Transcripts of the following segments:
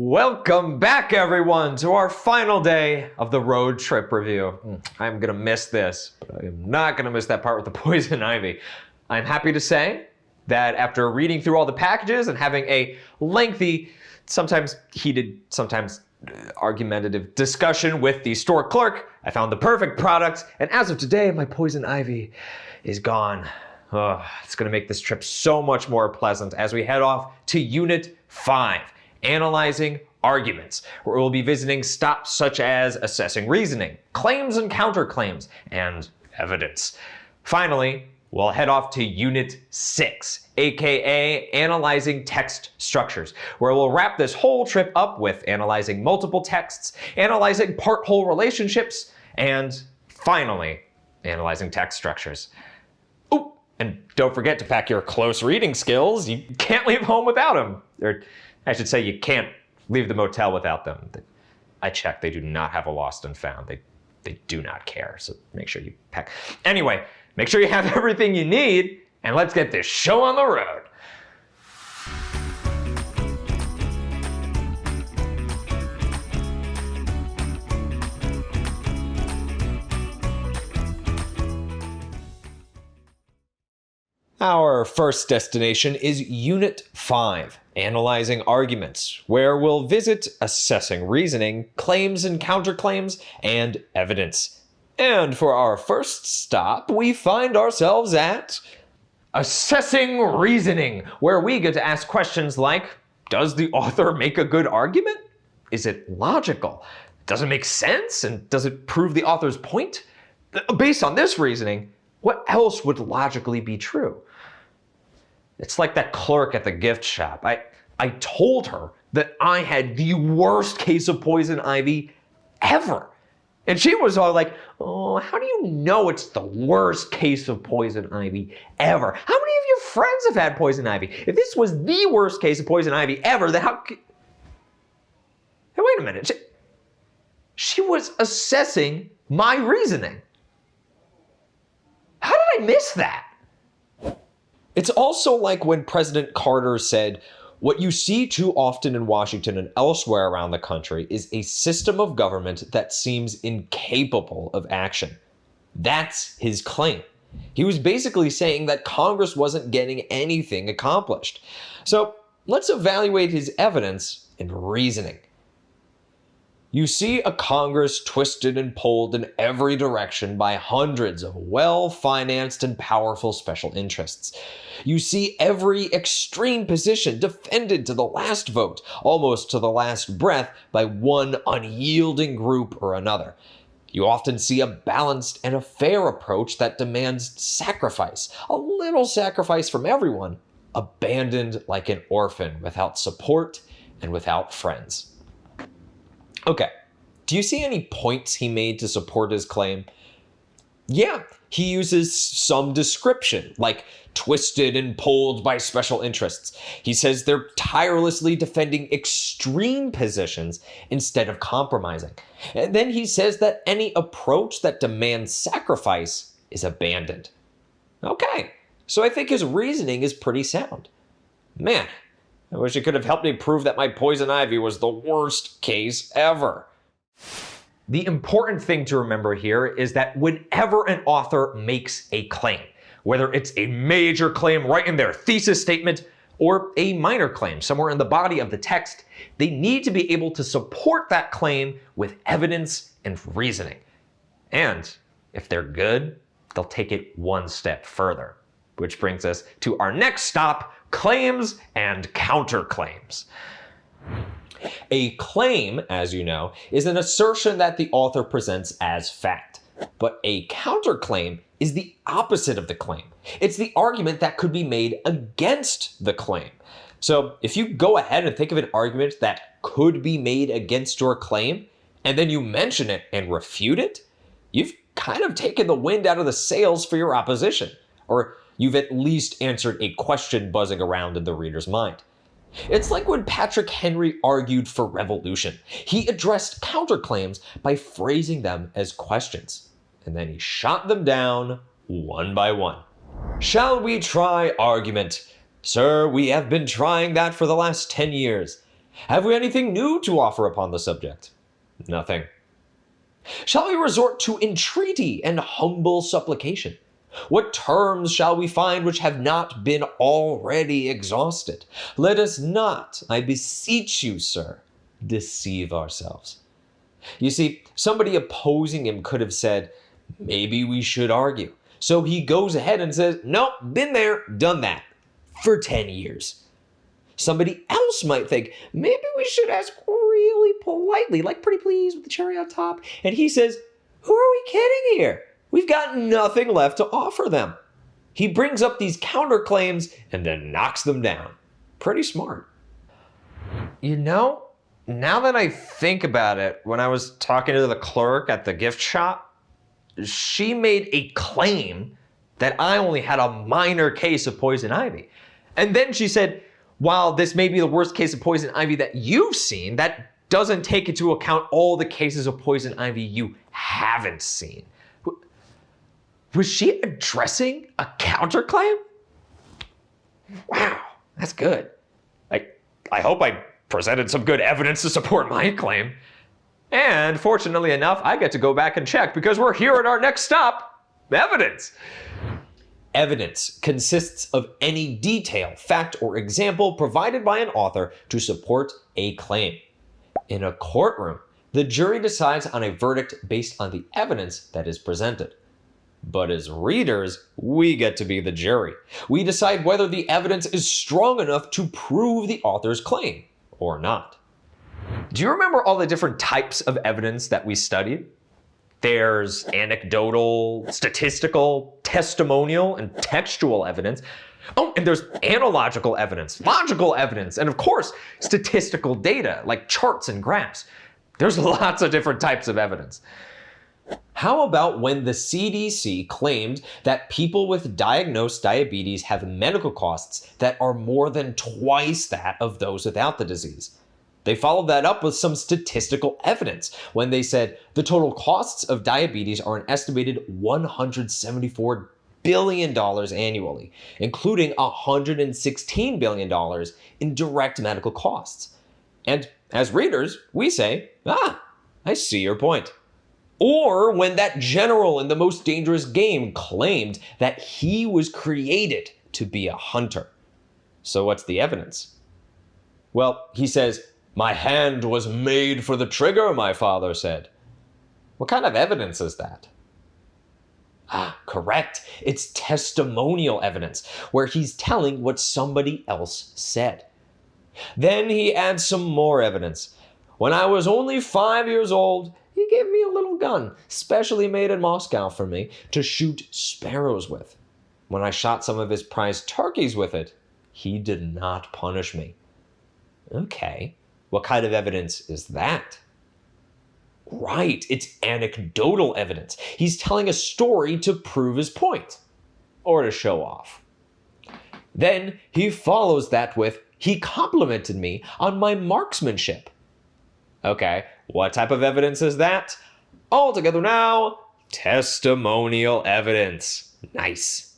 Welcome back, everyone, to our final day of the road trip review. I'm gonna miss this, but I am not gonna miss that part with the poison ivy. I'm happy to say that after reading through all the packages and having a lengthy, sometimes heated, sometimes argumentative discussion with the store clerk, I found the perfect product, and as of today, my poison ivy is gone. Oh, it's gonna make this trip so much more pleasant as we head off to Unit 5. Analyzing arguments, where we'll be visiting stops such as assessing reasoning, claims and counterclaims, and evidence. Finally, we'll head off to Unit 6, aka Analyzing Text Structures, where we'll wrap this whole trip up with analyzing multiple texts, analyzing part-whole relationships, and finally, analyzing text structures. Ooh, and don't forget to pack your close reading skills. You can't leave home without them. Or I should say you can't leave the motel without them. I checked, they do not have a lost and found. They do not care, so make sure you pack. Anyway, make sure you have everything you need, and let's get this show on the road. Our first destination is Unit 5, Analyzing Arguments, where we'll visit assessing reasoning, claims and counterclaims, and evidence. And for our first stop, we find ourselves at Assessing Reasoning, where we get to ask questions like, does the author make a good argument? Is it logical? Does it make sense? And does it prove the author's point? Based on this reasoning, what else would logically be true? It's like that clerk at the gift shop. I told her that I had the worst case of poison ivy ever. And she was all like, oh, how do you know it's the worst case of poison ivy ever? How many of your friends have had poison ivy? If this was the worst case of poison ivy ever, then how could... Hey, wait a minute. She was assessing my reasoning. How did I miss that? It's also like when President Carter said, what you see too often in Washington and elsewhere around the country is a system of government that seems incapable of action. That's his claim. He was basically saying that Congress wasn't getting anything accomplished. So let's evaluate his evidence and reasoning. You see a Congress twisted and pulled in every direction by hundreds of well-financed and powerful special interests. You see every extreme position defended to the last vote, almost to the last breath, by one unyielding group or another. You often see a balanced and a fair approach that demands sacrifice, a little sacrifice from everyone, abandoned like an orphan without support and without friends. Okay, do you see any points he made to support his claim? Yeah, he uses some description, like twisted and pulled by special interests. He says they're tirelessly defending extreme positions instead of compromising. And then he says that any approach that demands sacrifice is abandoned. Okay, so I think his reasoning is pretty sound. Man, I wish it could have helped me prove that my poison ivy was the worst case ever. The important thing to remember here is that whenever an author makes a claim, whether it's a major claim right in their thesis statement or a minor claim somewhere in the body of the text, they need to be able to support that claim with evidence and reasoning. And if they're good, they'll take it one step further. Which brings us to our next stop, claims and counterclaims. A claim, as you know, is an assertion that the author presents as fact. But a counterclaim is the opposite of the claim. It's the argument that could be made against the claim. So if you go ahead and think of an argument that could be made against your claim, and then you mention it and refute it, you've kind of taken the wind out of the sails for your opposition. Or you've at least answered a question buzzing around in the reader's mind. It's like when Patrick Henry argued for revolution. He addressed counterclaims by phrasing them as questions, and then he shot them down one by one. Shall we try argument? Sir, we have been trying that for the last 10 years. Have we anything new to offer upon the subject? Nothing. Shall we resort to entreaty and humble supplication? What terms shall we find which have not been already exhausted? Let us not, I beseech you, sir, deceive ourselves. You see, somebody opposing him could have said, maybe we should argue. So he goes ahead and says, nope, been there, done that, for 10 years. Somebody else might think, maybe we should ask really politely, like pretty please with the cherry on top. And he says, who are we kidding here? We've got nothing left to offer them. He brings up these counterclaims and then knocks them down. Pretty smart. You know, now that I think about it, when I was talking to the clerk at the gift shop, she made a claim that I only had a minor case of poison ivy. And then she said, while this may be the worst case of poison ivy that you've seen, that doesn't take into account all the cases of poison ivy you haven't seen. Was she addressing a counterclaim? Wow, that's good. I hope I presented some good evidence to support my claim. And fortunately enough, I get to go back and check because we're here at our next stop, evidence. Evidence consists of any detail, fact, or example provided by an author to support a claim. In a courtroom, the jury decides on a verdict based on the evidence that is presented. But as readers, we get to be the jury. We decide whether the evidence is strong enough to prove the author's claim or not. Do you remember all the different types of evidence that we studied? There's anecdotal, statistical, testimonial, and textual evidence. Oh, and there's analogical evidence, logical evidence, and of course, statistical data like charts and graphs. There's lots of different types of evidence. How about when the CDC claimed that people with diagnosed diabetes have medical costs that are more than twice that of those without the disease? They followed that up with some statistical evidence when they said the total costs of diabetes are an estimated $174 billion annually, including $116 billion in direct medical costs. And as readers, we say, I see your point. Or when that general in the most dangerous game claimed that he was created to be a hunter. So what's the evidence? Well, he says, my hand was made for the trigger, my father said. What kind of evidence is that? Correct. It's testimonial evidence, where he's telling what somebody else said. Then he adds some more evidence. When I was only 5 years old, he gave me a little gun, specially made in Moscow for me, to shoot sparrows with. When I shot some of his prized turkeys with it, he did not punish me. Okay, what kind of evidence is that? Right, it's anecdotal evidence. He's telling a story to prove his point, or to show off. Then he follows that with, he complimented me on my marksmanship. Okay, what type of evidence is that? All together now, testimonial evidence. Nice.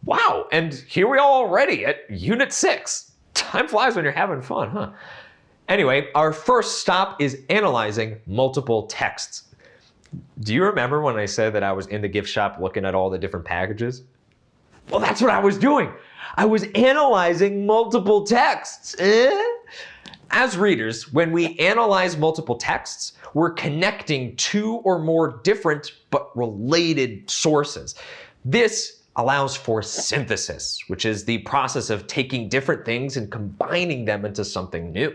Wow, and here we are already at Unit 6. Time flies when you're having fun, huh? Anyway, our first stop is analyzing multiple texts. Do you remember when I said that I was in the gift shop looking at all the different packages? Well, that's what I was doing. I was analyzing multiple texts. As readers, when we analyze multiple texts, we're connecting two or more different but related sources. This allows for synthesis, which is the process of taking different things and combining them into something new.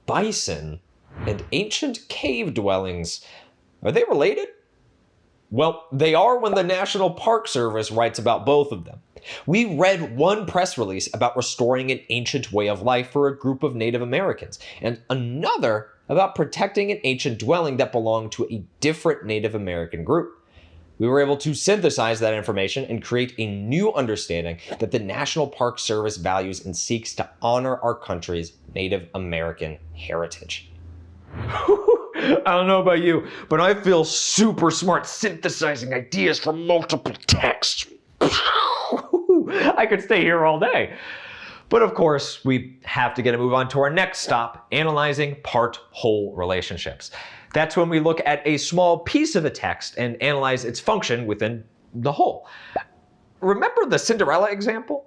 Bison and ancient cave dwellings, are they related? Well, they are when the National Park Service writes about both of them. We read one press release about restoring an ancient way of life for a group of Native Americans, and another about protecting an ancient dwelling that belonged to a different Native American group. We were able to synthesize that information and create a new understanding that the National Park Service values and seeks to honor our country's Native American heritage. I don't know about you, but I feel super smart synthesizing ideas from multiple texts. I could stay here all day. But of course, we have to get a move on to our next stop, analyzing part-whole relationships. That's when we look at a small piece of a text and analyze its function within the whole. Remember the Cinderella example?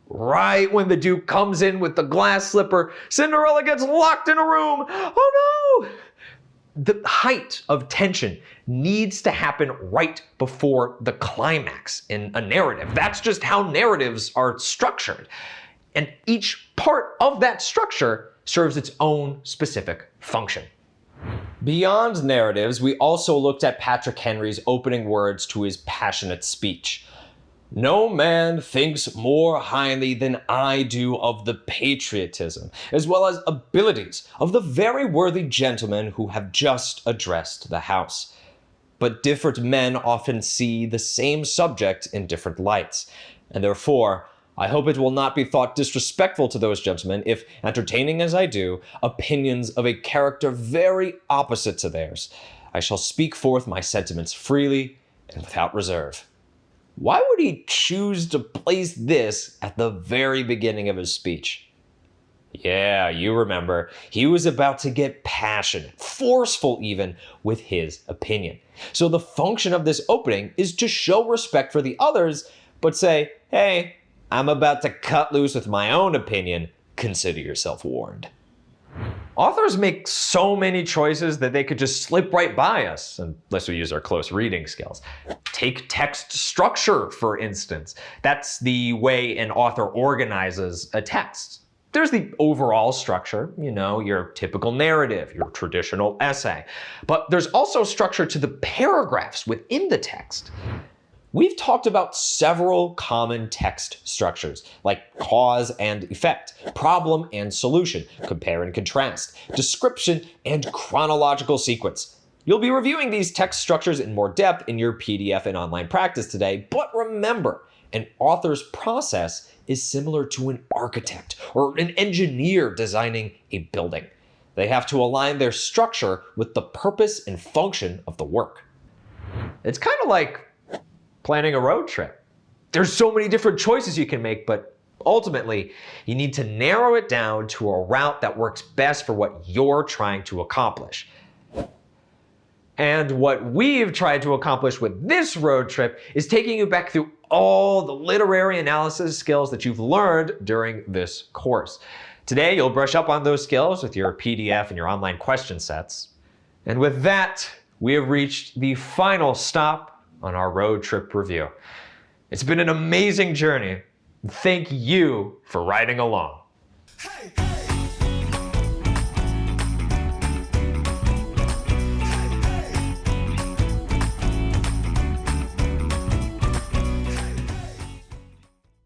Right when the Duke comes in with the glass slipper, Cinderella gets locked in a room. Oh no! The height of tension needs to happen right before the climax in a narrative. That's just how narratives are structured. And each part of that structure serves its own specific function. Beyond narratives, we also looked at Patrick Henry's opening words to his passionate speech. No man thinks more highly than I do of the patriotism, as well as abilities of the very worthy gentlemen who have just addressed the House. But different men often see the same subject in different lights, and therefore, I hope it will not be thought disrespectful to those gentlemen if, entertaining as I do, opinions of a character very opposite to theirs, I shall speak forth my sentiments freely and without reserve. Why would he choose to place this at the very beginning of his speech? Yeah, you remember, he was about to get passionate, forceful even, with his opinion. So the function of this opening is to show respect for the others, but say, hey, I'm about to cut loose with my own opinion. Consider yourself warned. Authors make so many choices that they could just slip right by us, unless we use our close reading skills. Take text structure, for instance. That's the way an author organizes a text. There's the overall structure, your typical narrative, your traditional essay. But there's also structure to the paragraphs within the text. We've talked about several common text structures, like cause and effect, problem and solution, compare and contrast, description, and chronological sequence. You'll be reviewing these text structures in more depth in your PDF and online practice today, but remember, an author's process is similar to an architect or an engineer designing a building. They have to align their structure with the purpose and function of the work. It's kind of like planning a road trip. There's so many different choices you can make, but ultimately, you need to narrow it down to a route that works best for what you're trying to accomplish. And what we've tried to accomplish with this road trip is taking you back through all the literary analysis skills that you've learned during this course. Today, you'll brush up on those skills with your PDF and your online question sets. And with that, we have reached the final stop on our road trip review. It's been an amazing journey. Thank you for riding along. Hey, hey.